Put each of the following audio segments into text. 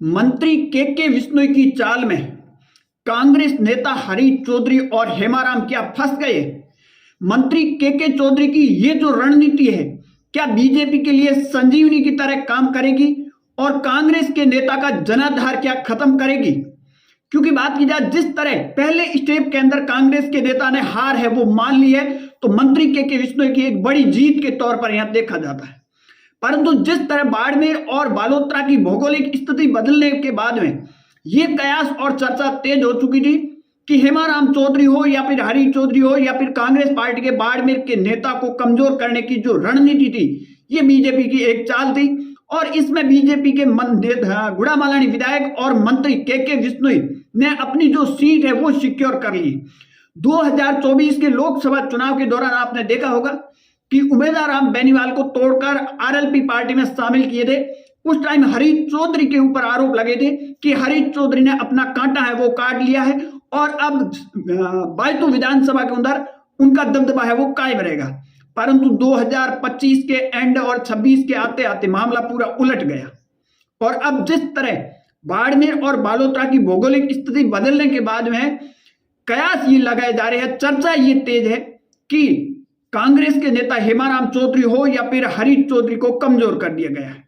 मंत्री के विश्नोई की चाल में कांग्रेस नेता हरीश चौधरी और हेमाराम क्या फंस गए। मंत्री के चौधरी की ये जो रणनीति है क्या बीजेपी के लिए संजीवनी की तरह काम करेगी और कांग्रेस के नेता का जनाधार क्या खत्म करेगी। क्योंकि बात की जाए जिस तरह पहले स्टेप के अंदर कांग्रेस के नेता ने हार है वो मान ली है, तो मंत्री के विश्नोई की एक बड़ी जीत के तौर पर यहां देखा जाता है। परंतु जिस तरह बाड़मेर और बालोतरा की भौगोलिक स्थिति बदलने के बाद में यह कयास और चर्चा तेज हो चुकी थी कि हेमाराम चौधरी हो या फिर हरीश चौधरी हो या फिर कांग्रेस पार्टी के बाड़मेर के नेता को कमजोर करने की जो रणनीति थी ये बीजेपी की एक चाल थी। और इसमें बीजेपी के गुड़ामालानी विधायक और मंत्री के विश्नोई ने अपनी जो सीट है वो सिक्योर कर ली। 2024 के लोकसभा चुनाव के दौरान आपने देखा होगा कि उमेदवार बेनीवाल को तोड़कर आरएलपी पार्टी में शामिल किए थे। उस टाइम हरीश चौधरी के ऊपर आरोप लगे थे कि हरीश चौधरी ने अपना कांटा है वो काट लिया है और अब बायतू विधानसभा के अंदर उनका दबदबा है वो कायम रहेगा। परंतु 2025 के एंड और 26 के आते आते मामला पूरा उलट गया और अब जिस तरह बाड़मेर और बालोतरा की भौगोलिक स्थिति बदलने के बाद में कयास ये लगाए जा रहे हैं, चर्चा ये तेज है कि कांग्रेस के नेता हेमाराम चौधरी हो या फिर हरीश चौधरी को कमजोर कर दिया गया है।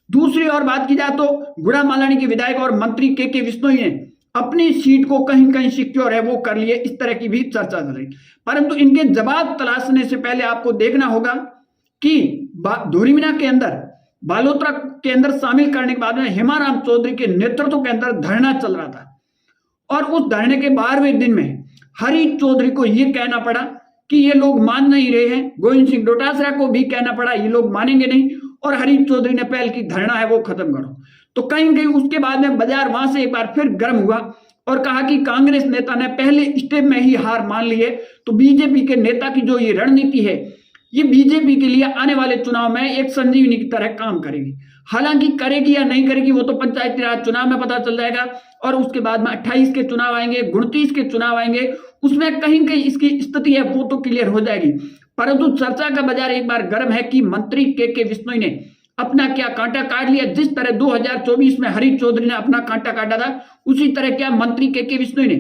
दूसरी ओर बात की जाए तो गुड़ामालानी के विधायक और मंत्री के विश्नोई ने अपनी सीट को कहीं कहीं सिक्योर है वो कर लिए, इस तरह की भी चर्चा चल रही। परंतु इनके जवाब तलाशने से पहले आपको देखना होगा कि धोरीमीना के अंदर बालोतरा के अंदर शामिल करने के बाद में हेमाराम चौधरी के नेतृत्व के अंदर धरना चल रहा था और उस धरने के 12वें दिन में हरीश चौधरी को यह कहना पड़ा कि ये लोग मान नहीं रहे हैं। गोविंद सिंह डोटासरा को भी कहना पड़ा ये लोग मानेंगे नहीं और हरीश चौधरी ने पहल की धरना है वो खत्म करो। तो कहीं कहीं उसके बाद में बाजार वहां से एक बार फिर गर्म हुआ और कहा कि कांग्रेस नेता ने पहले स्टेप में ही हार मान ली है, तो बीजेपी के नेता की जो ये रणनीति है ये बीजेपी के लिए आने वाले चुनाव में एक संजीवनी की तरह काम करेगी। हालांकि करेगी या नहीं करेगी वो तो पंचायती राज चुनाव में पता चल जाएगा और उसके बाद में 28 के चुनाव आएंगे, 29 के चुनाव आएंगे, उसमें कहीं कहीं इसकी स्थिति है वो तो क्लियर हो जाएगी। परंतु चर्चा का बाजार एक बार गर्म है कि मंत्री के विश्नोई ने अपना क्या कांटा काट लिया। जिस तरह 2024 में हरीश चौधरी ने अपना कांटा काटा था उसी तरह क्या मंत्री के विश्नोई ने।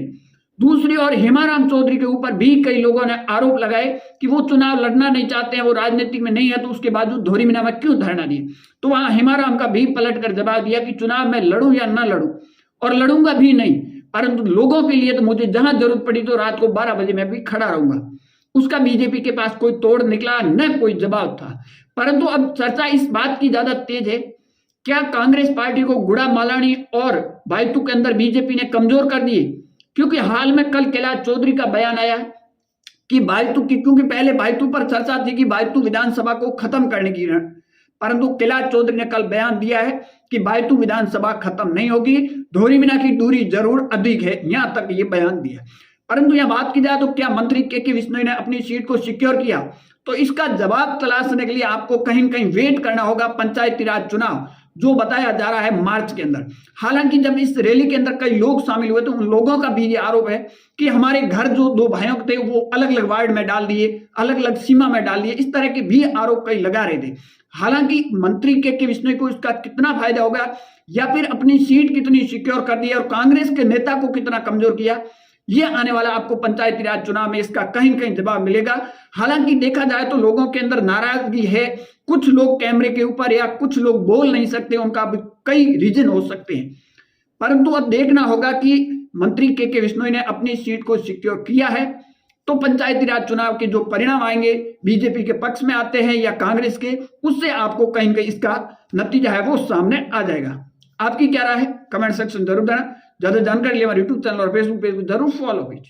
दूसरी ओर हेमाराम चौधरी के ऊपर भी कई लोगों ने आरोप लगाए कि वो चुनाव लड़ना नहीं चाहते हैं, वो राजनीतिक में नहीं है, तो उसके बावजूद धोरीमीना में क्यों धरना दिए। तो वहां हेमाराम का भी पलट कर जवाब दिया कि चुनाव में लड़ूं या ना लड़ूं और लड़ूंगा भी नहीं, परंतु लोगों के लिए तो मुझे जहां जरूरत पड़ी तो रात को 12 बजे मैं भी खड़ा रहूंगा। उसका बीजेपी के पास कोई तोड़ निकला न कोई जवाब था। परंतु अब चर्चा इस बात की ज्यादा तेज है, क्या कांग्रेस पार्टी को गुड़ामालानी और बायतू के अंदर बीजेपी ने कमजोर कर दिए। क्योंकि हाल में कल कैलाश चौधरी का बयान आया कि बायतू की, क्योंकि पहले बायतू पर चर्चा थी कि बायतू विधानसभा को खत्म करने की, परंतु कैलाश चौधरी ने कल बयान दिया है कि बायतू विधानसभा खत्म नहीं होगी, धोरीमीना की दूरी जरूर अधिक है, यहां तक ये बयान दिया। परंतु यहां बात की जाए तो क्या मंत्री के विश्नोई ने अपनी सीट को सिक्योर किया, तो इसका जवाब तलाशने के लिए आपको कहीं कहीं वेट करना होगा पंचायती राज चुनाव जो बताया जा रहा है मार्च के अंदर। हालांकि जब इस रैली के अंदर कई लोग शामिल हुए तो उन लोगों का भी ये आरोप है कि हमारे घर जो 2 भाइयों थे वो अलग अलग वार्ड में डाल दिए, अलग अलग सीमा में डाल दिए, इस तरह के भी आरोप कई लगा रहे थे। हालांकि मंत्री के विश्नोई को इसका कितना फायदा होगा या फिर अपनी सीट कितनी सिक्योर कर दी और कांग्रेस के नेता को कितना कमजोर किया, ये आने वाला आपको पंचायती राज चुनाव में इसका कहीं कहीं जवाब मिलेगा। हालांकि देखा जाए तो लोगों के अंदर नाराजगी है, कुछ लोग कैमरे के ऊपर या कुछ लोग बोल नहीं सकते, उनका भी कई रीजन हो सकते हैं। परंतु अब देखना होगा कि मंत्री के विश्नोई ने अपनी सीट को सिक्योर किया है तो पंचायती राज चुनाव के जो परिणाम आएंगे बीजेपी के पक्ष में आते हैं या कांग्रेस के, उससे आपको कहीं कहीं इसका नतीजा है वो सामने आ जाएगा। आपकी क्या राय है कमेंट सेक्शन जरूर देना। ज्यादा जानकारी के लिए हमारे यूट्यूब चैनल और फेसबुक पेज को जरूर फॉलो कीजिए।